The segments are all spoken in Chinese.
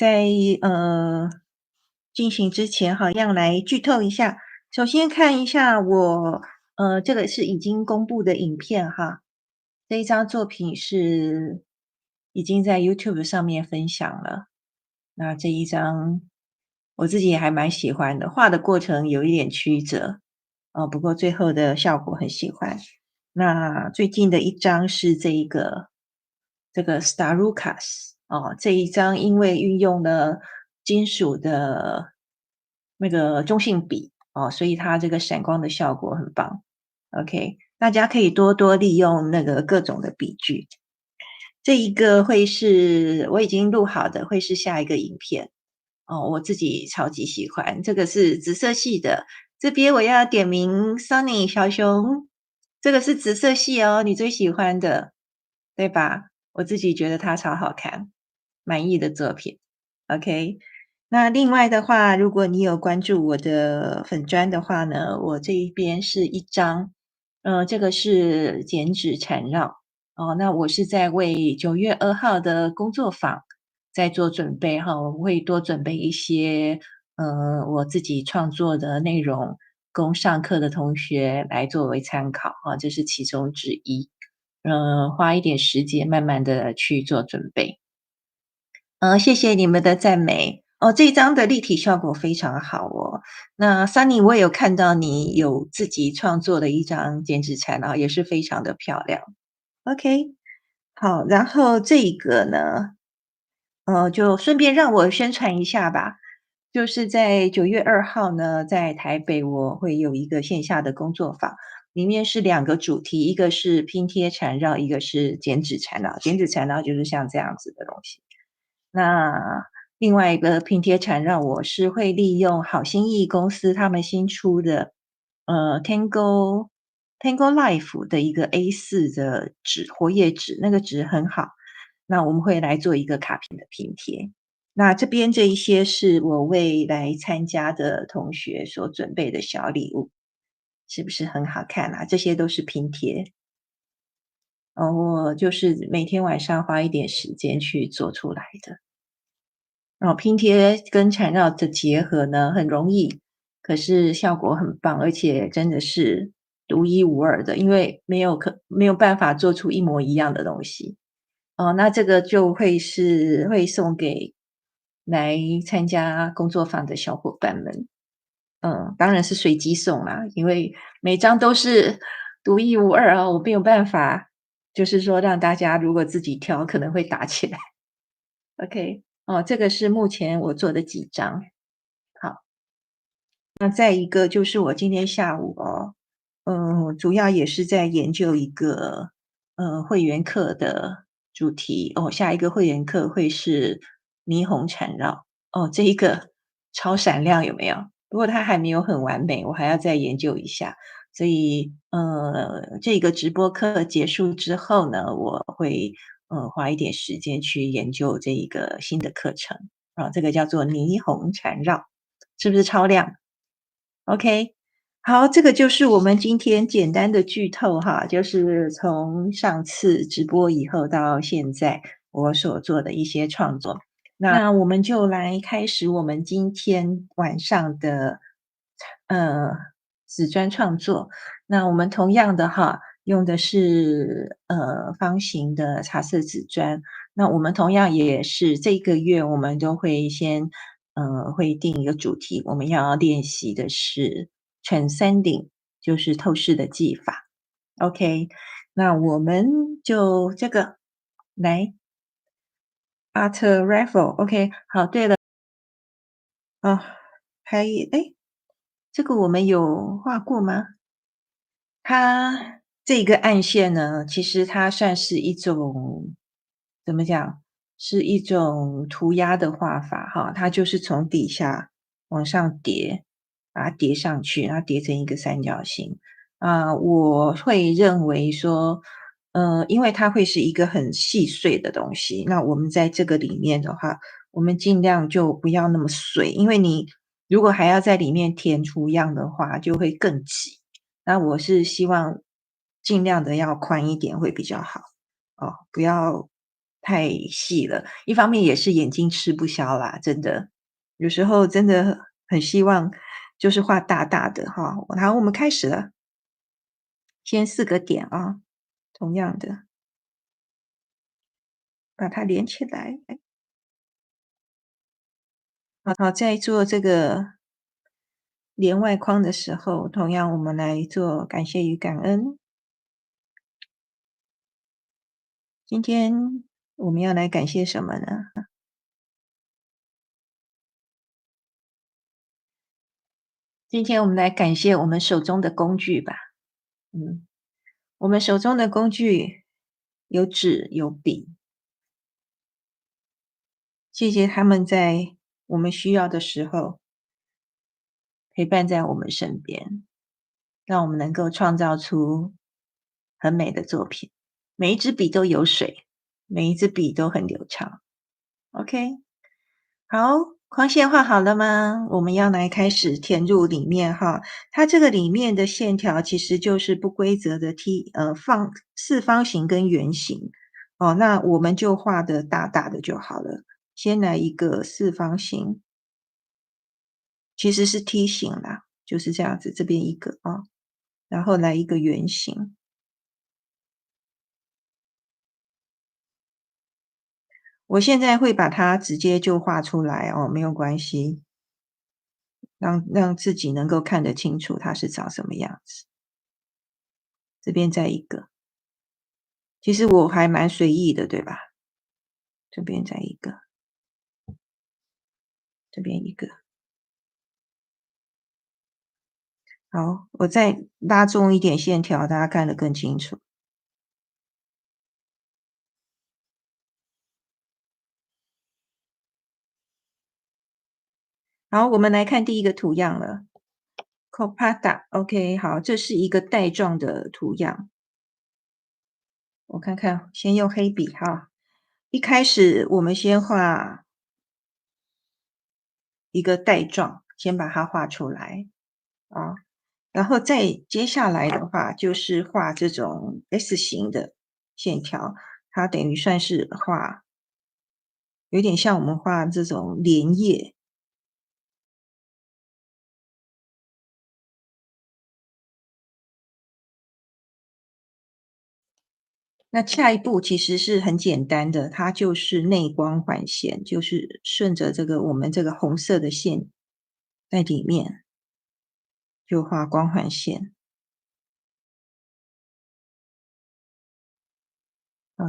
在进行之前哈，一样来剧透一下。首先看一下我这个是已经公布的影片哈，这一张作品是已经在 YouTube 上面分享了。那这一张我自己也还蛮喜欢的，画的过程有一点曲折，不过最后的效果很喜欢。那最近的一张是这个 Starukas 这一张因为运用了金属的那个中性笔所以它这个闪光的效果很棒。OK，大家可以多多利用那个各种的笔具。这一个会是我已经录好的，会是下一个影片我自己超级喜欢。这个是紫色系的，这边我要点名 Sunny 小熊，这个是紫色系哦，你最喜欢的，对吧？我自己觉得它超好看，满意的作品。OK，那另外的话，如果你有关注我的粉砖的话呢，我这一边是一张，这个是剪纸缠绕那我是在为9月2号的工作坊在做准备哈，我会多准备一些我自己创作的内容，供上课的同学来作为参考这是其中之一。花一点时间慢慢的去做准备。谢谢你们的赞美。这一张的立体效果非常好哦。那 Sunny 我也有看到你有自己创作的一张剪纸禅也是非常的漂亮。OK，好，然后这个呢，就顺便让我宣传一下吧。就是在9月2号呢，在台北我会有一个线下的工作坊，里面是2个主题，一个是拼贴缠绕，一个是剪纸缠绕。剪纸缠绕就是像这样子的东西。那另外一个拼贴缠绕，我是会利用好心意公司他们新出的Tango Life 的一个 A4 的纸，活页纸，那个纸很好。那我们会来做一个卡片的拼贴。那这边这一些是我为来参加的同学所准备的小礼物，是不是很好看啊？这些都是拼贴。我就是每天晚上花一点时间去做出来的。拼贴跟缠绕的结合呢，很容易，可是效果很棒，而且真的是独一无二的，因为没有办法做出一模一样的东西。那这个就会送给来参加工作坊的小伙伴们。当然是随机送啦，因为每张都是独一无二我没有办法，就是说让大家如果自己挑可能会打起来。OK，这个是目前我做的几张。好，那再一个就是我今天下午主要也是在研究一个会员课的主题下一个会员课会是霓虹缠绕这一个超闪亮有没有？不过它还没有很完美，我还要再研究一下。所以这个直播课结束之后呢，我会花一点时间去研究这一个新的课程这个叫做霓虹缠绕，是不是超亮？OK，好，这个就是我们今天简单的剧透哈，就是从上次直播以后到现在我所做的一些创作。那我们就来开始我们今天晚上的紫砖创作。那我们同样的哈，用的是方形的茶色紫砖。那我们同样也是这个月我们都会先会定一个主题，我们要练习的是 transcending，就是透视的技法。OK，那我们就这个来 art raffle。OK，好，对了诶，这个我们有画过吗？它这个暗线呢，其实它算是一种怎么讲？是一种涂鸦的画法哈，它就是从底下往上叠，把它叠上去，然后叠成一个三角形。我会认为说，因为它会是一个很细碎的东西，那我们在这个里面的话，我们尽量就不要那么碎，因为你如果还要在里面填出样的话，就会更挤。那我是希望尽量的要宽一点会比较好不要太细了，一方面也是眼睛吃不消啦，真的。有时候真的很希望就是画大大的哈。好，我们开始了，先4个点啊，同样的把它连起来。好，在做这个连外框的时候，同样我们来做感谢与感恩。今天我们要来感谢什么呢？今天我们来感谢我们手中的工具吧。嗯，我们手中的工具有纸有笔，谢谢他们在我们需要的时候陪伴在我们身边，让我们能够创造出很美的作品。每一支笔都有水，每一支笔都很流畅。OK，好，框线画好了吗？我们要来开始填入里面哈。它这个里面的线条其实就是不规则的四方形跟圆形哦。那我们就画的大大的就好了。先来一个四方形，其实是梯形啦，就是这样子，这边一个啊，然后来一个圆形。我现在会把它直接就画出来哦，没有关系，让自己能够看得清楚它是长什么样子。这边再一个，其实我还蛮随意的，对吧？这边再一个，这边一个。好，我再拉重一点线条，大家看得更清楚。好，我们来看第一个图样了。Copada，OK，好，这是一个带状的图样。我看看，先用黑笔哈。一开始我们先画一个带状，先把它画出来啊。然后再接下来的话，就是画这种 S 型的线条，它等于算是画，有点像我们画这种莲叶。那下一步其实是很简单的，它就是内光环线，就是顺着这个我们这个红色的线在里面，就画光环线。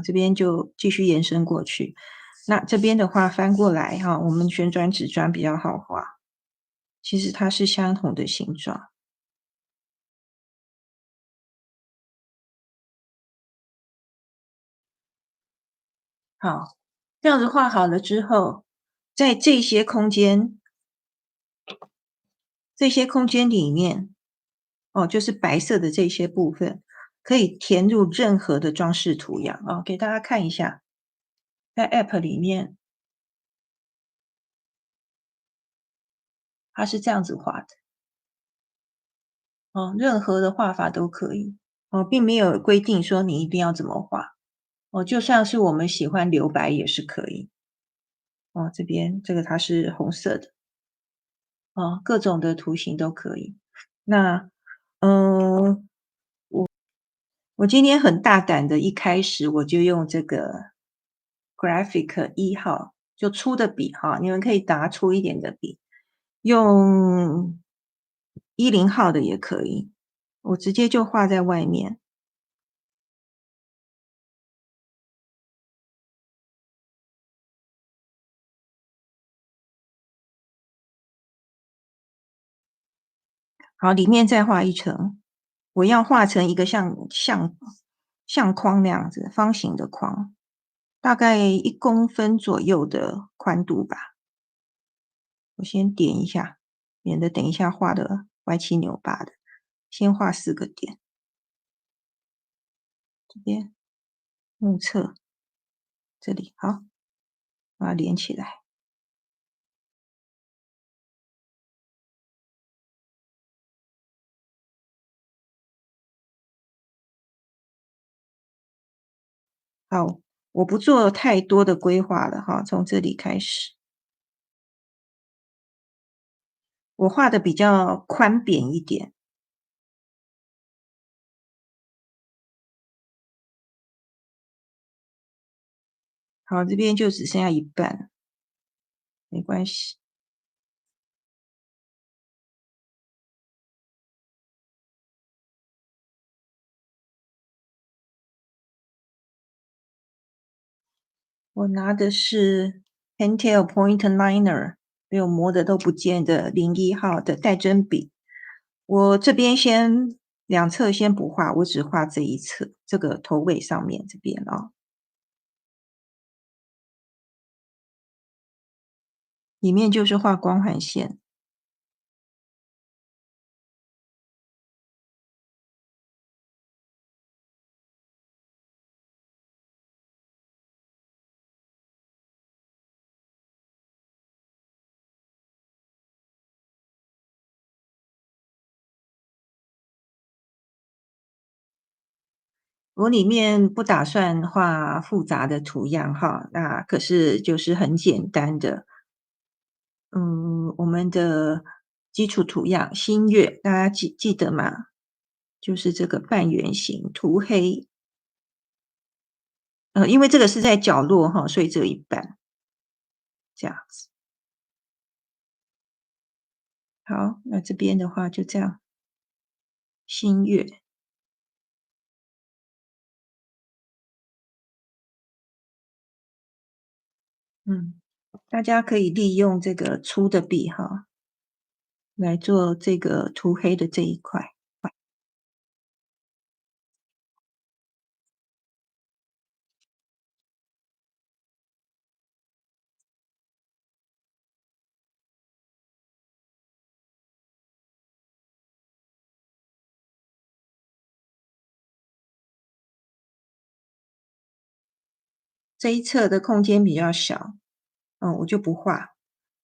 这边就继续延伸过去。那这边的话翻过来哈，我们旋转纸砖比较好画，其实它是相同的形状。好，这样子画好了之后，在这些空间里面，哦，就是白色的这些部分，可以填入任何的装饰图样啊，给大家看一下，在 App 里面，它是这样子画的。哦，任何的画法都可以，哦，并没有规定说你一定要怎么画，哦，就像是我们喜欢留白也是可以。哦，这边这个它是红色的，哦，各种的图形都可以。那，嗯，我今天很大胆的，一开始我就用这个 Graphic 1号，就粗的笔哈，你们可以拿粗一点的笔，用10号的也可以，我直接就画在外面。好，里面再画一层，我要画成一个像框那样子，方形的框，大概1公分左右的宽度吧。我先点一下，免得等一下画的歪七扭八的。先画4个点，这边目测这里，好，把它连起来。好，我不做太多的规划了哈，从这里开始。我画的比较宽扁一点。好，这边就只剩下一半，没关系。我拿的是 Pentel Point Liner，没有磨的都不见的01号的带针笔。我这边先两侧先不画，我只画这一侧，这个头尾上面这边啊，里面就是画光环线。我里面不打算画复杂的图样哈，那可是就是很简单的，我们的基础图样新月，大家记得吗？就是这个半圆形涂黑，因为这个是在角落哈，所以只有一半这样子。好，那这边的话就这样，新月，嗯，大家可以利用这个粗的笔哈，来做这个涂黑的这一块。这一侧的空间比较小，我就不画。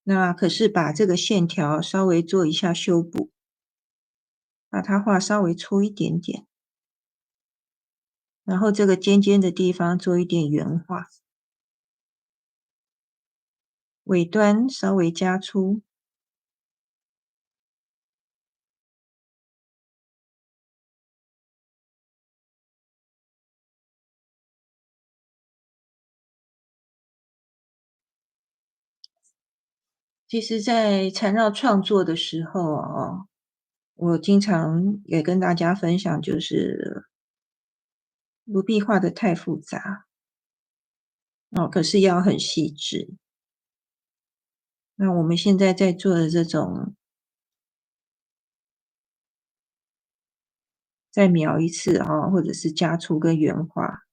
那可是把这个线条稍微做一下修补，把它画稍微粗一点点，然后这个尖尖的地方做一点圆画，尾端稍微加粗。其实在缠绕创作的时候哦，我经常也跟大家分享，就是不必画得太复杂，可是要很细致。那我们现在在做的这种再描一次或者是加粗跟原画，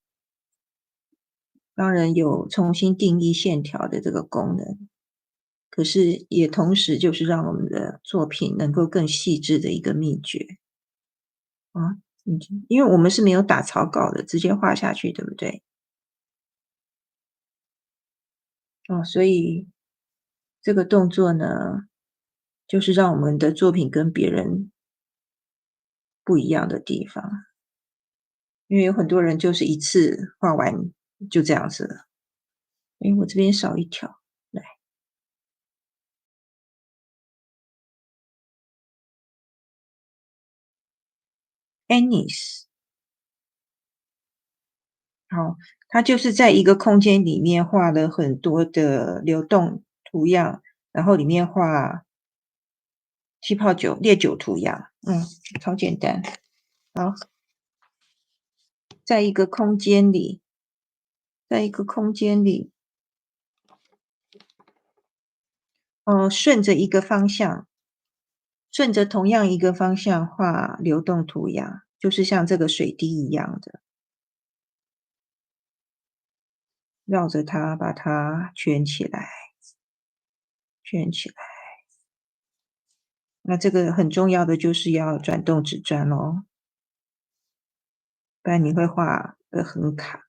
当然有重新定义线条的这个功能，可是也同时就是让我们的作品能够更细致的一个秘诀啊。因为我们是没有打草稿的，直接画下去，对不对？所以这个动作呢，就是让我们的作品跟别人不一样的地方。因为有很多人就是一次画完就这样子了。诶，我这边少一条，来，Anis，好，它就是在一个空间里面画了很多的流动图样，然后里面画气泡酒、烈酒图样，超简单。好，在一个空间里，在一个空间里，顺着一个方向，顺着同样一个方向画流动图样，就是像这个水滴一样的，绕着它把它圈起来，圈起来。那这个很重要的就是要转动纸砖咯，不然你会画得很卡。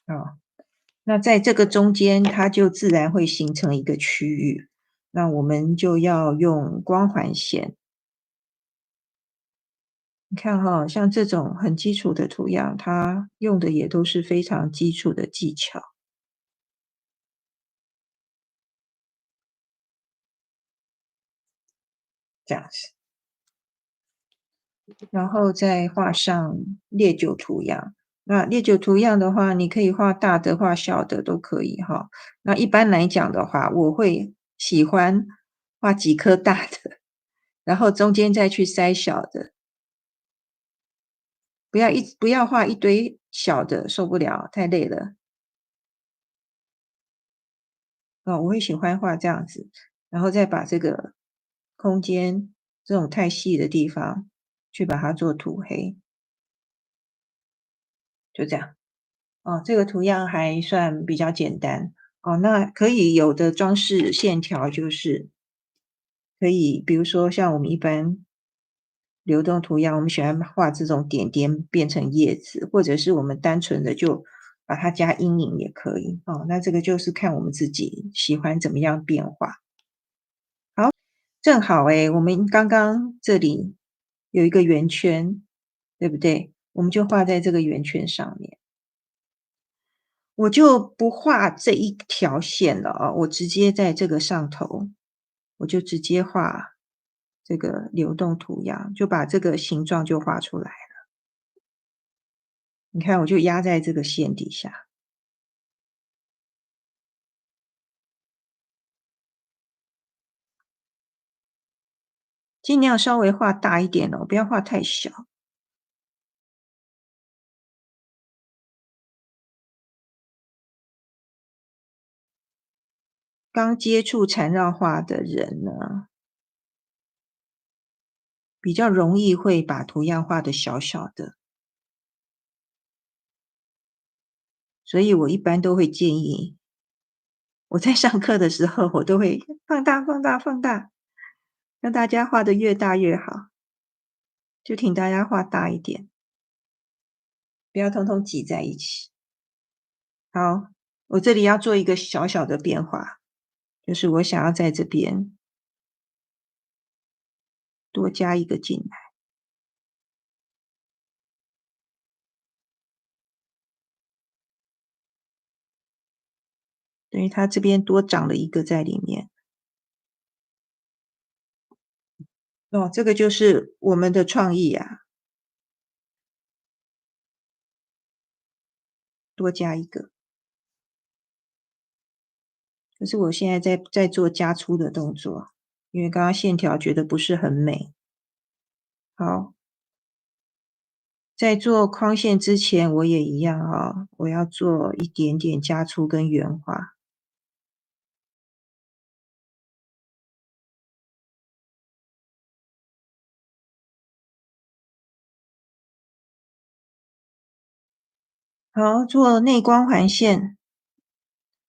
啊。那在这个中间，它就自然会形成一个区域，那我们就要用光环线你看哈，像这种很基础的图样，它用的也都是非常基础的技巧，这样子。然后再画上烈酒图样。那烈酒图样的话，你可以画大的、画小的都可以哈。那一般来讲的话，我会喜欢画几颗大的，然后中间再去塞小的，不要画一堆小的，受不了，太累了。我会喜欢画这样子，然后再把这个空间这种太细的地方去把它做涂黑，就这样。这个图样还算比较简单。那可以有的装饰线条就是可以，比如说像我们一般流动图样，我们喜欢画这种点点变成叶子，或者是我们单纯的就把它加阴影也可以。那这个就是看我们自己喜欢怎么样变化。正好诶，我们刚刚这里有一个圆圈，对不对？我们就画在这个圆圈上面。我就不画这一条线了我直接在这个上头，我就直接画这个流动图样，就把这个形状就画出来了。你看我就压在这个线底下，尽量稍微画大一点不要画太小。刚接触缠绕画的人呢，比较容易会把图样画得小小的，所以我一般都会建议我在上课的时候，我都会放大、放大、放大，让大家画得越大越好，就请大家画大一点，不要通通挤在一起。好，我这里要做一个小小的变化，就是我想要在这边多加一个进来，等于它这边多长了一个在里面。这个就是我们的创意啊，多加一个。可是我现在在做加粗的动作，因为刚刚线条觉得不是很美。好，在做框线之前，我也一样我要做一点点加粗跟圆化。好，做内光环线，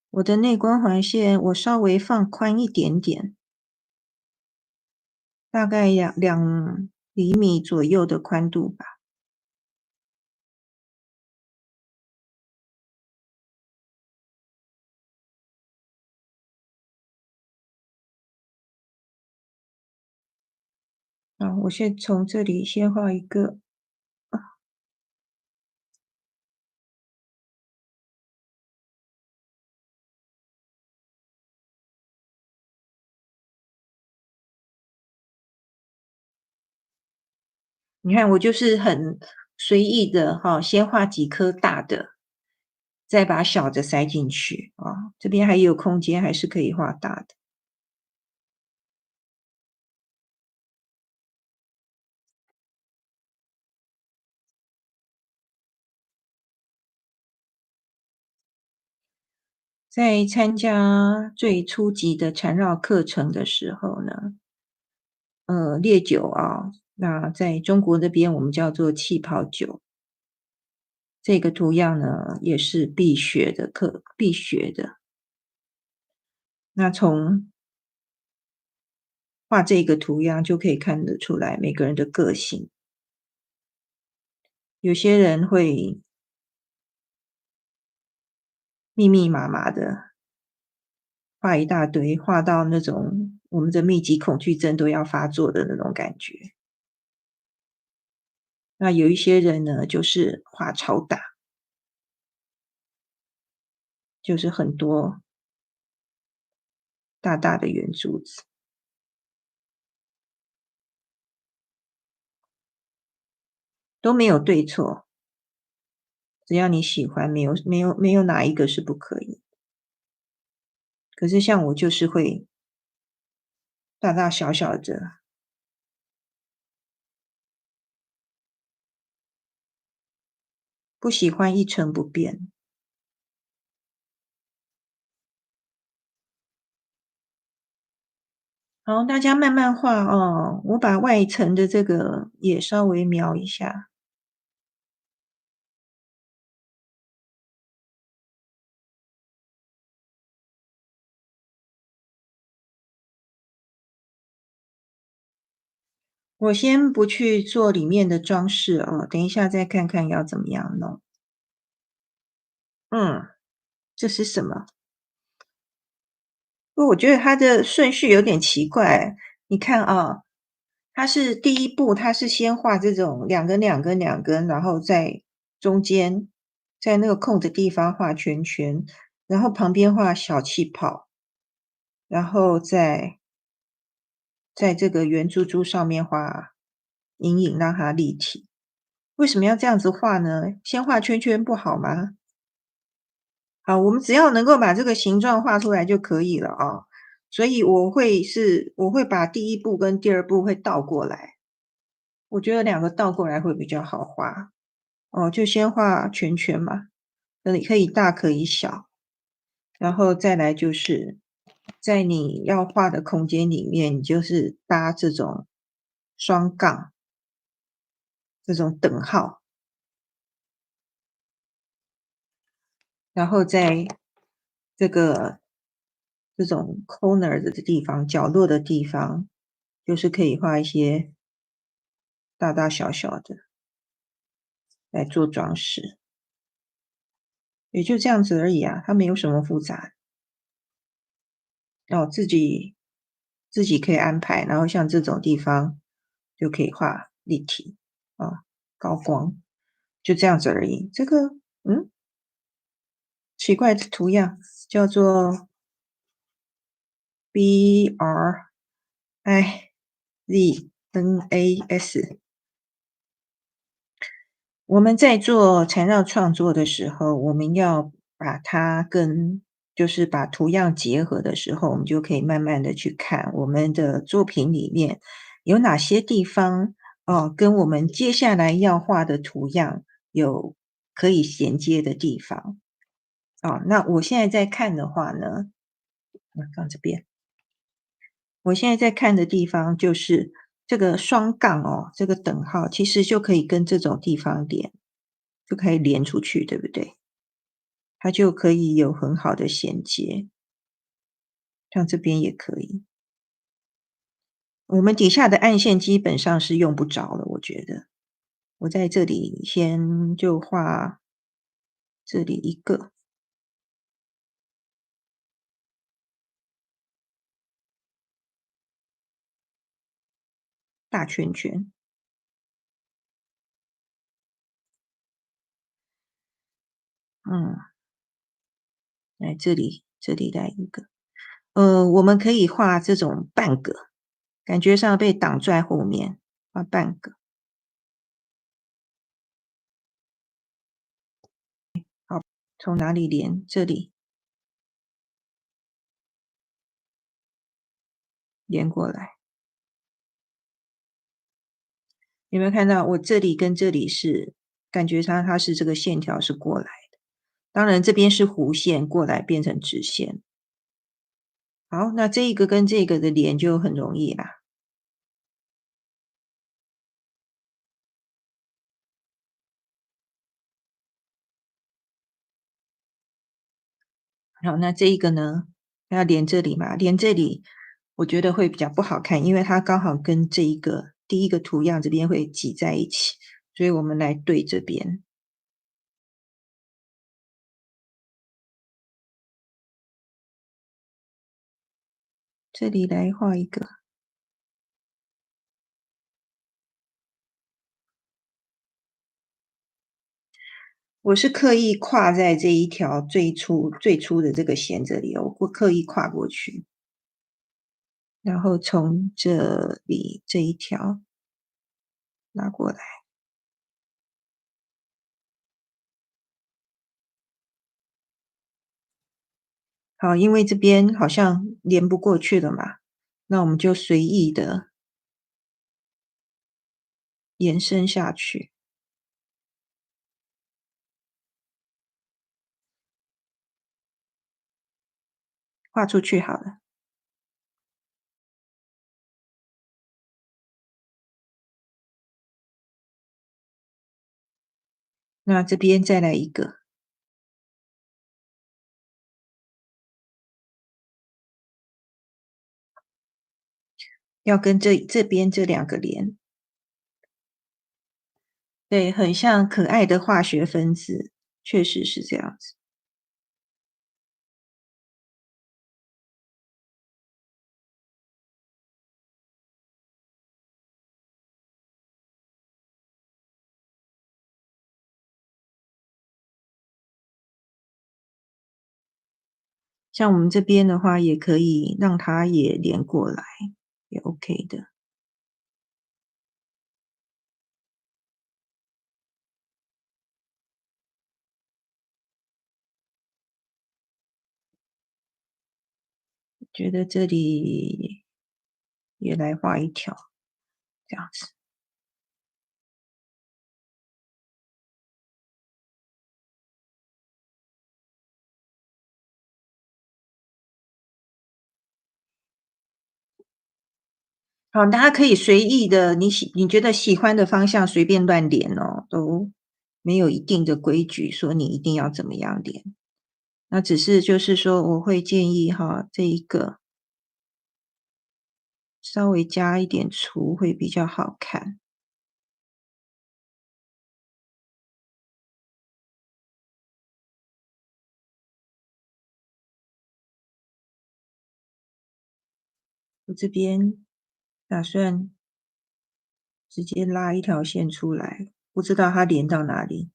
我的内光环线我稍微放宽一点点，大概2厘米左右的宽度吧。我先从这里先画一个，你看我就是很随意的先画几颗大的，再把小的塞进去这边还有空间，还是可以画大的。在参加最初级的缠绕课程的时候呢，烈酒那在中国那边我们叫做气泡酒。这个图样呢，也是必学的课，必学的。那从画这个图样就可以看得出来每个人的个性。有些人会密密麻麻的画一大堆，画到那种我们的密集恐惧症都要发作的那种感觉。那有一些人呢，就是画超大，就是很多大大的圆珠子，都没有对错，只要你喜欢，没有哪一个是不可以。可是像我就是会大大小小的，不喜欢一成不变。好，大家慢慢画哦，我把外层的这个也稍微描一下。我先不去做里面的装饰哦，等一下再看看要怎么样弄。嗯，这是什么？不过我觉得它的顺序有点奇怪。你看啊，它是第一步，它是先画这种两根、两根、两根，然后在中间，在那个空的地方画圈圈，然后旁边画小气泡，然后在这个圆珠珠上面画阴影，让它立体。为什么要这样子画呢？先画圈圈不好吗？好，我们只要能够把这个形状画出来就可以了啊。所以我会把第一步跟第二步会倒过来，我觉得两个倒过来会比较好画。哦，就先画圈圈嘛，那你可以大可以小，然后再来就是在你要画的空间里面，你就是搭这种双杠，这种等号，然后在这个这种 corner 的地方，角落的地方，就是可以画一些大大小小的来做装饰，也就这样子而已啊，它没有什么复杂。哦，自己可以安排，然后像这种地方就可以画立体啊，高光，就这样子而已。这个奇怪的图样叫做 BRIZNAS。我们在做缠绕创作的时候，我们要把它就是把图样结合的时候，我们就可以慢慢的去看我们的作品里面有哪些地方，跟我们接下来要画的图样有可以衔接的地方。那我现在在看的话呢，放这边。我现在在看的地方就是这个双杠哦，这个等号其实就可以跟这种地方连，就可以连出去，对不对？它就可以有很好的衔接，像这边也可以。我们底下的暗线基本上是用不着了，我觉得。我在这里先就画这里一个大圈圈，嗯，来这里来一个。我们可以画这种半个，感觉上被挡在后面，画半个。从哪里连？这里连过来，有没有看到？我这里跟这里是感觉上它是这个线条是过来的，当然这边是弧线过来变成直线。好，那这一个跟这个的连就很容易啦。好，那这一个呢，要连这里嘛？连这里，我觉得会比较不好看，因为它刚好跟这一个第一个图样这边会挤在一起，所以我们来对这边，这里来画一个。我是刻意跨在这一条最初的这个线这里哦，我刻意跨过去，然后从这里这一条拉过来。好，因为这边好像连不过去了嘛，那我们就随意的延伸下去，画出去好了。那这边再来一个，要跟这边这两个连。对，很像可爱的化学分子，确实是这样子。像我们这边的话，也可以让它也连过来，也 OK 的。觉得这里也来画一条，这样子。好，大家可以随意的，你觉得喜欢的方向随便乱连哦，都没有一定的规矩，说你一定要怎么样连。那只是就是说，我会建议哈，这一个稍微加一点粗会比较好看。我这边打算直接拉一条线出来，不知道它连到哪里，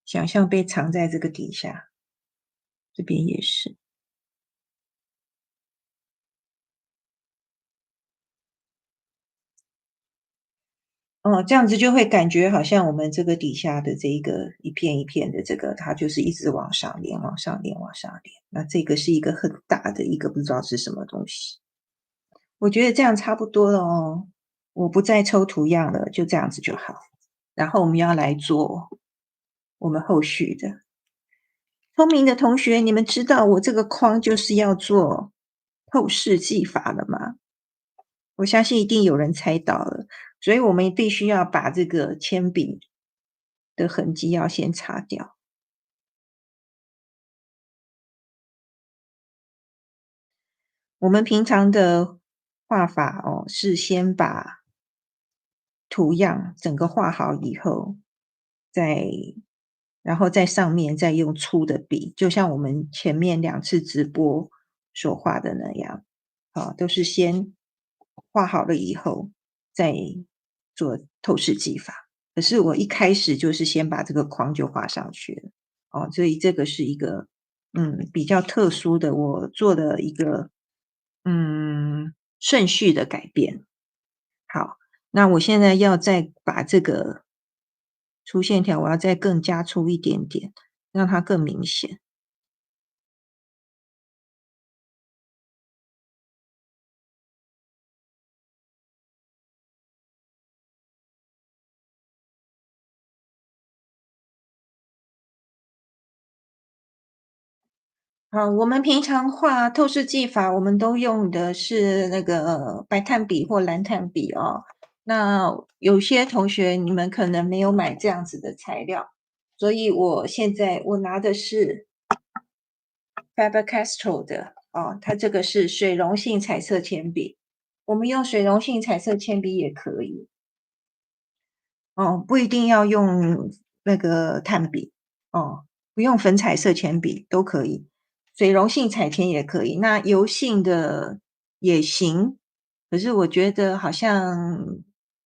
想象被藏在这个底下，这边也是。哦，这样子就会感觉好像我们这个底下的这一个一片一片的这个，它就是一直往上连，往上连，往上连。那这个是一个很大的一个不知道是什么东西。我觉得这样差不多了哦，我不再抽图样了，就这样子就好。然后我们要来做我们后续的。聪明的同学，你们知道我这个框就是要做透视技法了吗？我相信一定有人猜到了，所以我们必须要把这个铅笔的痕迹要先擦掉。我们平常的画法哦，是先把图样整个画好以后，再然后在上面再用粗的笔，就像我们前面2次直播所画的那样，啊，都是先画好了以后，再做透视技法。可是我一开始就是先把这个框就画上去了，哦，所以这个是一个比较特殊的，我做的一个顺序的改变。好，那我现在要再把这个粗线条，我要再更加粗一点点，让它更明显。好，我们平常画透视技法，我们都用的是那个白炭笔或蓝炭笔哦。那有些同学你们可能没有买这样子的材料，所以我拿的是 Faber-Castell 的哦，它这个是水溶性彩色铅笔，我们用水溶性彩色铅笔也可以。哦，不一定要用那个炭笔，哦，不用粉彩色铅笔都可以，水溶性彩铅也可以，那油性的也行，可是我觉得好像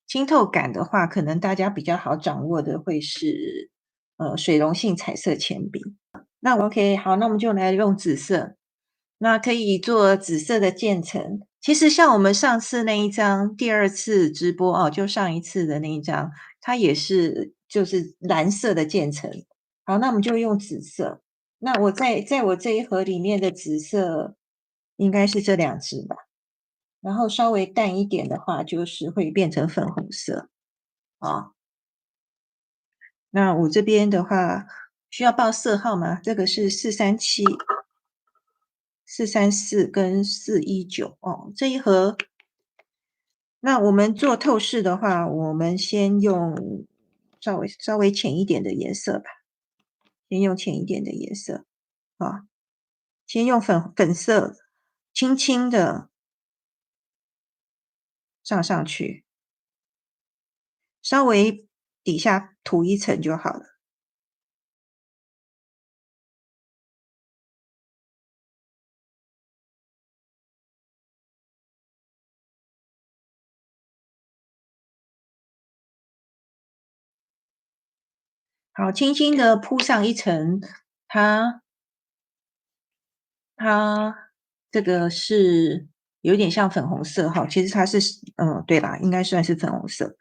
清透感的话，可能大家比较好掌握的会是，水溶性彩色铅笔。那 OK，好，那我们就来用紫色。那可以做紫色的渐层。其实像我们上次那一张，第二次直播哦，就上一次的那一张，它也是就是蓝色的渐层。好，那我们就用紫色。那我在我这一盒里面的紫色应该是这两支吧，然后稍微淡一点的话，就是会变成粉红色，啊。那我这边的话，需要报色号吗？这个是437、434跟419哦，这一盒。那我们做透视的话，我们先用稍微浅一点的颜色吧，先用浅一点的颜色，啊，先用粉色，轻轻的上去，稍微底下涂一层就好了。好，轻轻的铺上一层，它它这个是有点像粉红色哈，其实它是对啦，应该算是粉红色。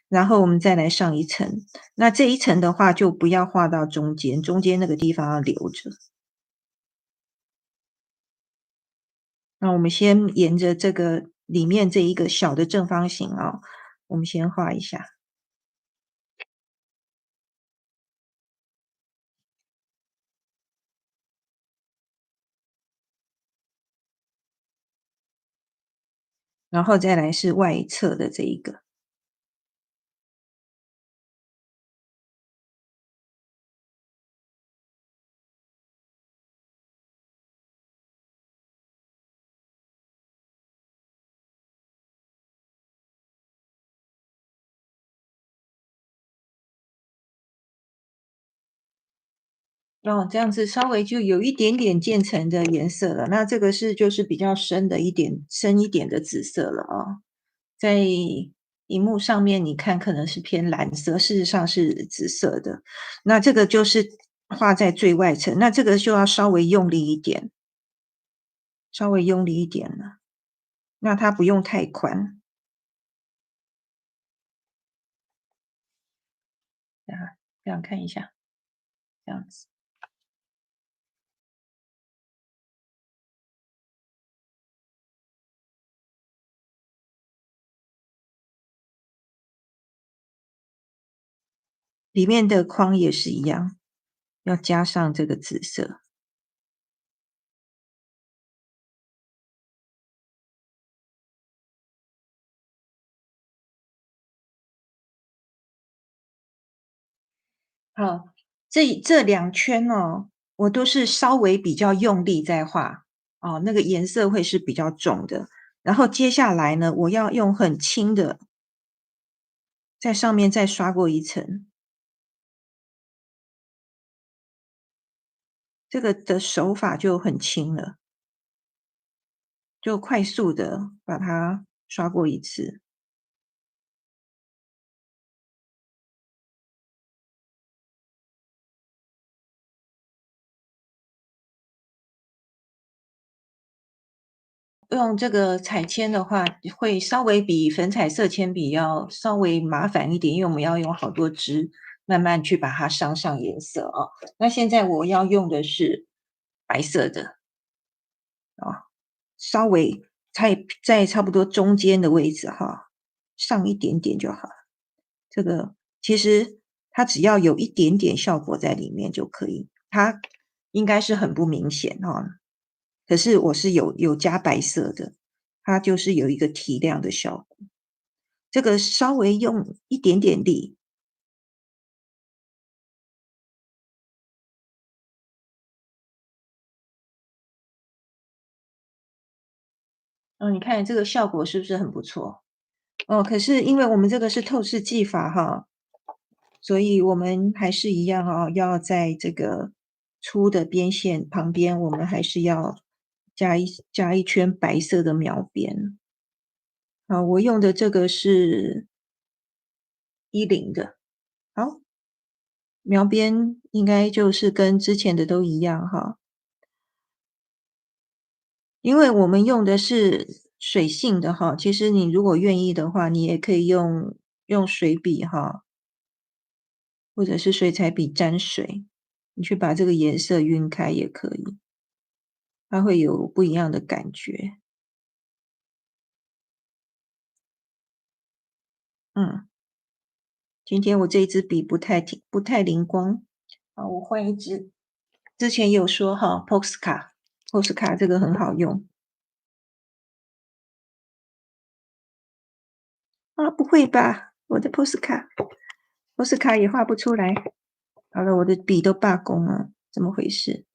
然后我们再来上一层，那这一层的话就不要画到中间，中间那个地方要留着。那我们先沿着这个里面这一个小的正方形啊，我们先画一下。然后再来是外侧的这一个。哦，这样子稍微就有一点点渐层的颜色了，那这个就是比较深一点的紫色了啊。在荧幕上面你看可能是偏蓝色，事实上是紫色的。那这个就是画在最外层，那这个就要稍微用力一点，稍微用力一点了，那它不用太宽。这样看一下，这样子。里面的框也是一样，要加上这个紫色。好，这两圈哦，我都是稍微比较用力在画，哦，那个颜色会是比较重的。然后接下来呢，我要用很轻的，在上面再刷过一层。这个的手法就很轻了，就快速的把它刷过一次。用这个彩铅的话，会稍微比粉彩色铅笔要稍微麻烦一点，因为我们要用好多支，慢慢去把它上颜色啊。那现在我要用的是白色的啊，稍微在差不多中间的位置哈，上一点点就好了。这个其实它只要有一点点效果在里面就可以，它应该是很不明显哈。可是我是有加白色的，它就是有一个提亮的效果。这个稍微用一点点力。你看这个效果是不是很不错？哦，可是因为我们这个是透视技法哈，所以我们还是一样哦，要在这个粗的边线旁边，我们还是要加一圈白色的描边。好，我用的这个是10的。好，描边应该就是跟之前的都一样哈，因为我们用的是水性的哈，其实你如果愿意的话，你也可以用水笔哈，或者是水彩笔沾水，你去把这个颜色晕开也可以，它会有不一样的感觉。嗯，今天我这一支笔不太灵光，啊，我换一支。之前有说哈，Posca 这个很好用。啊，不会吧，我的 Posca 也画不出来。好了，我的笔都罢工了，怎么回事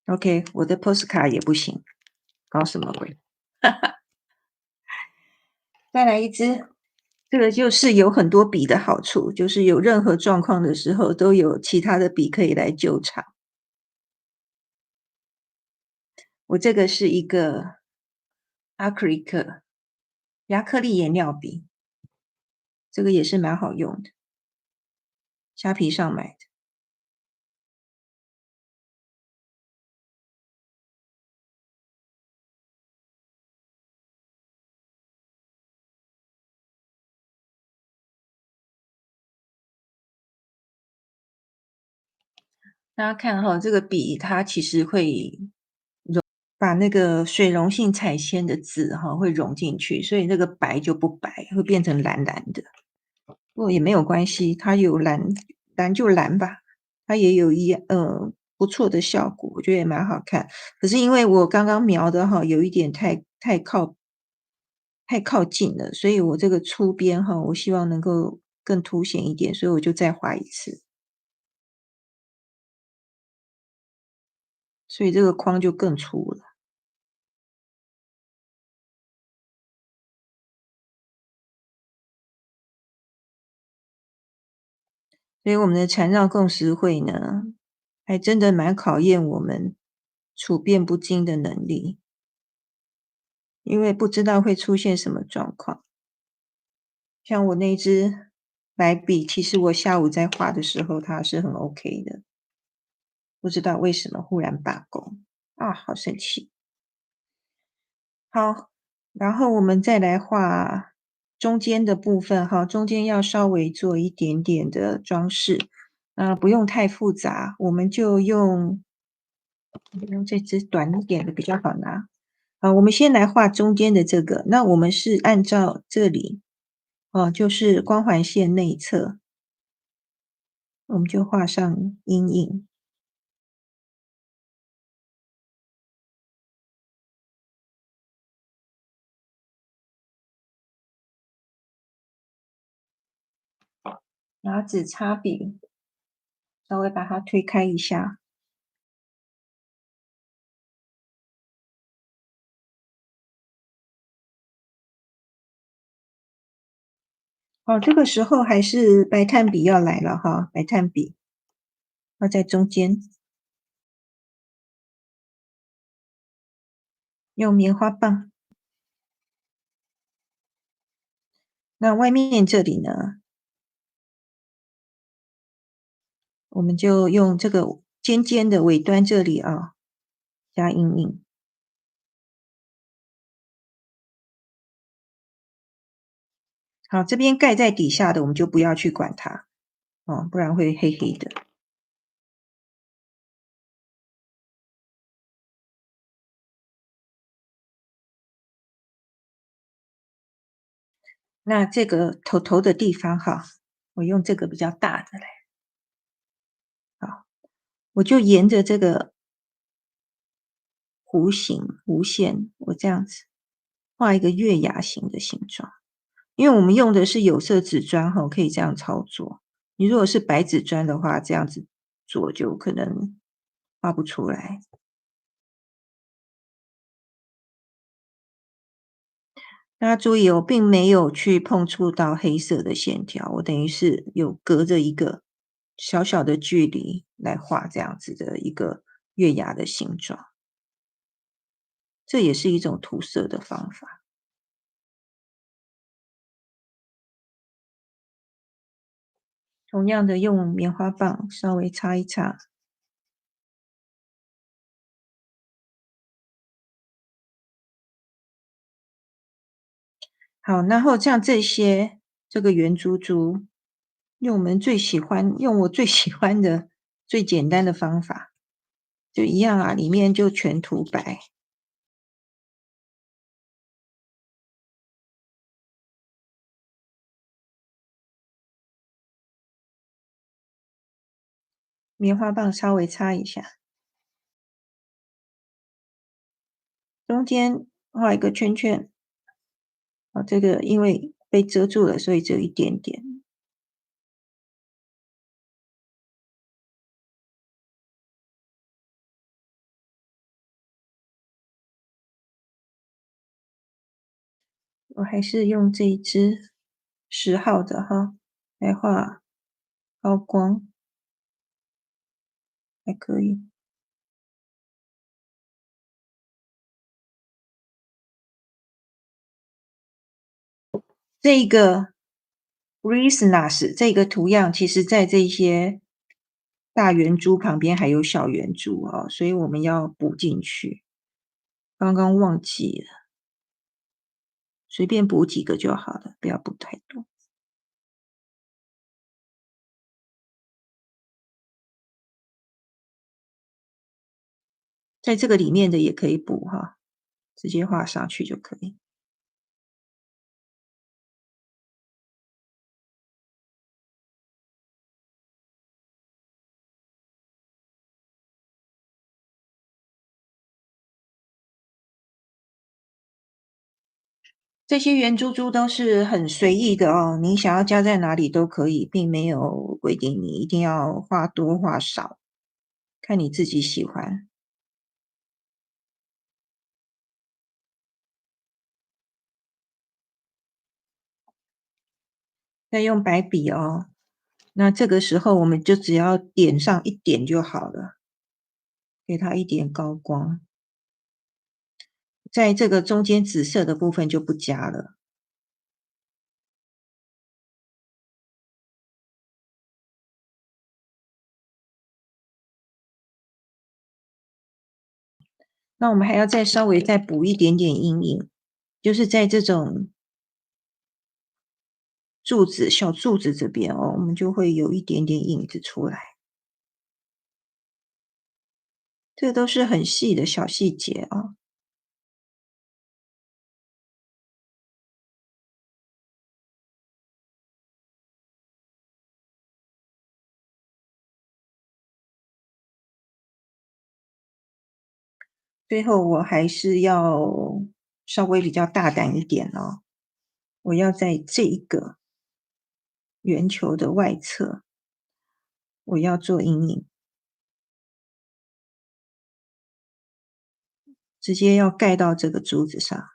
？OK，我的 Posca 也不行，搞什么鬼？再来一支，这个就是有很多笔的好处，就是有任何状况的时候，都有其他的笔可以来救场。我这个是一个 Acrylic 亚克力颜料笔，这个也是蛮好用的，虾皮上买的。大家看哈，这个笔它其实会把那个水溶性彩铅的字哈，会融进去，所以那个白就不白，会变成蓝蓝的。不过也没有关系，它有蓝就蓝吧，它也有不错的效果，我觉得也蛮好看。可是因为我刚刚描的哈，有一点太靠近了，所以我这个粗边哈，我希望能够更凸显一点，所以我就再画一次，所以这个框就更粗了。所以我们的禅让共识会呢，还真的蛮考验我们处变不惊的能力，因为不知道会出现什么状况。像我那一支白笔，其实我下午在画的时候，它是很 OK 的，不知道为什么忽然罢工啊，好生气。好，然后我们再来画中间的部分哈，中间要稍微做一点点的装饰，不用太复杂，我们就用这支短一点的比较好拿。我们先来画中间的这个，那我们是按照这里，就是光环线内侧，我们就画上阴影，拿纸擦笔稍微把它推开一下。这个时候还是白炭笔要来了哈，白炭笔要在中间，用棉花棒。那外面这里呢，我们就用这个尖尖的尾端这里啊，加阴影。好，这边盖在底下的我们就不要去管它，不然会黑黑的。那这个头的地方哈，我用这个比较大的来，好，我就沿着这个弧线，我这样子画一个月牙形的形状。因为我们用的是有色纸砖哈，可以这样操作。你如果是白纸砖的话，这样子做就可能画不出来。大家注意哦，并没有去碰触到黑色的线条，我等于是有隔着一个小小的距离来画这样子的一个月牙的形状，这也是一种涂色的方法。同样的，用棉花棒稍微擦一擦。好，然后像这些这个圆珠珠，用我最喜欢的最简单的方法，就一样啊，里面就全涂白。棉花棒稍微擦一下，中间画一个圈圈。这个因为被遮住了，所以只有一点点。我还是用这一支10号的哈来画高光，还可以。这个 Christmas 这个图样，其实在这些大圆珠旁边还有小圆珠哦，所以我们要补进去。刚刚忘记了，随便补几个就好了，不要补太多。在这个里面的也可以补哈，直接画上去就可以。这些圆珠珠都是很随意的哦，你想要加在哪里都可以，并没有规定你一定要画多画少，看你自己喜欢。再用白笔哦，那这个时候我们就只要点上一点就好了，给它一点高光。在这个中间紫色的部分就不加了。那我们还要稍微再补一点点阴影，就是在这种小柱子这边哦，我们就会有一点点影子出来。这都是很细的小细节哦。最后我还是要稍微比较大胆一点哦，我要在这一个圆球的外侧，我要做阴影，直接要盖到这个珠子上，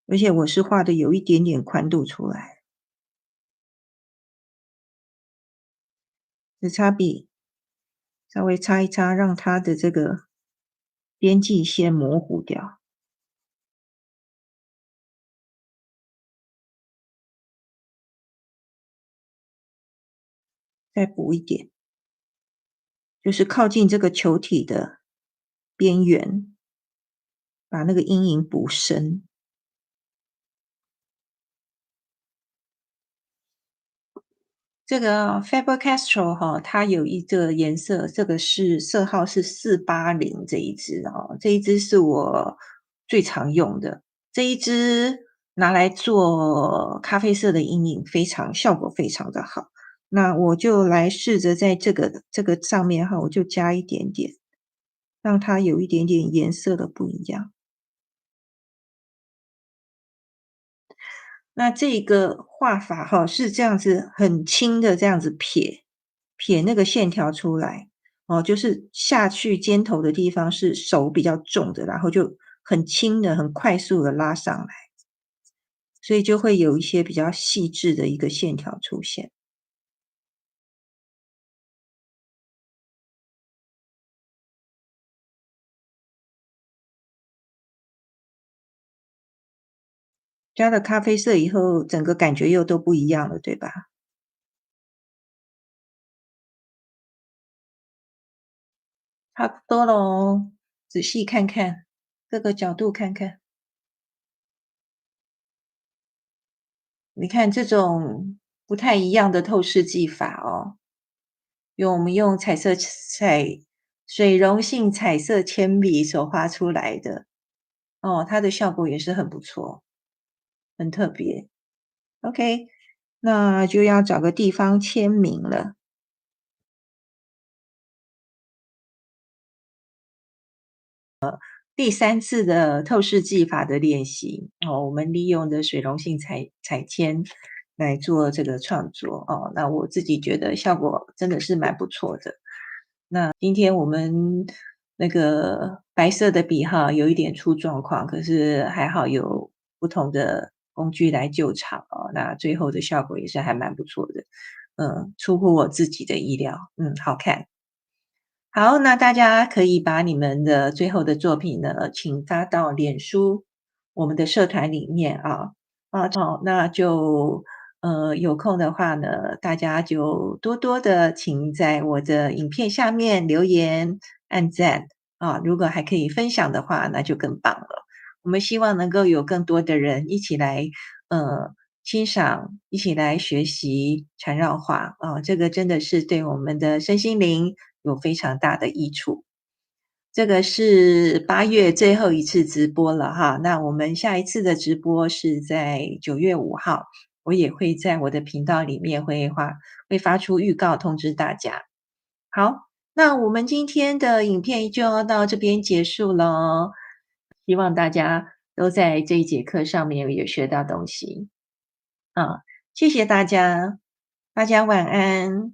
而且我是画的有一点点宽度出来，紫擦笔稍微擦一擦，让它的这个边际线模糊掉，再补一点，就是靠近这个球体的边缘，把那个阴影补深。这个 Faber-Castell 哈，它有一个颜色，这个是色号是480这一支哦，这一支是我最常用的，这一支拿来做咖啡色的阴影，效果非常的好。那我就来试着在这个上面哈，我就加一点点，让它有一点点颜色的不一样。那这个画法哈，是这样子很轻的这样子撇那个线条出来，哦，就是下去尖头的地方是手比较重的，然后就很轻的、很快速的拉上来。所以就会有一些比较细致的一个线条出现。加了咖啡色以后，整个感觉又都不一样了，对吧？差不多咯，仔细看看，各个角度看看。你看这种不太一样的透视技法哦，我们用水溶性彩色铅笔所画出来的，哦，它的效果也是很不错，很特别。OK，那就要找个地方签名了。第三次的透视技法的练习，哦，我们利用的水溶性彩铅来做这个创作，哦，那我自己觉得效果真的是蛮不错的。今天我们那个白色的笔哈，有一点出状况，可是还好有不同的工具来救场哦，那最后的效果也是还蛮不错的，出乎我自己的意料，好看。好，那大家可以把你们的最后的作品呢，请发到脸书我们的社团里面啊。那就有空的话呢，大家就多多的请在我的影片下面留言、按赞啊。如果还可以分享的话，那就更棒了。我们希望能够有更多的人一起来呃欣赏，一起来学习缠绕画啊。这个真的是对我们的身心灵有非常大的益处。这个是8月最后一次直播了哈，那我们下一次的直播是在9月5号，我也会在我的频道里面会发出预告通知大家。好，那我们今天的影片就要到这边结束咯，希望大家都在这一节课上面有学到东西，啊，谢谢大家，大家晚安。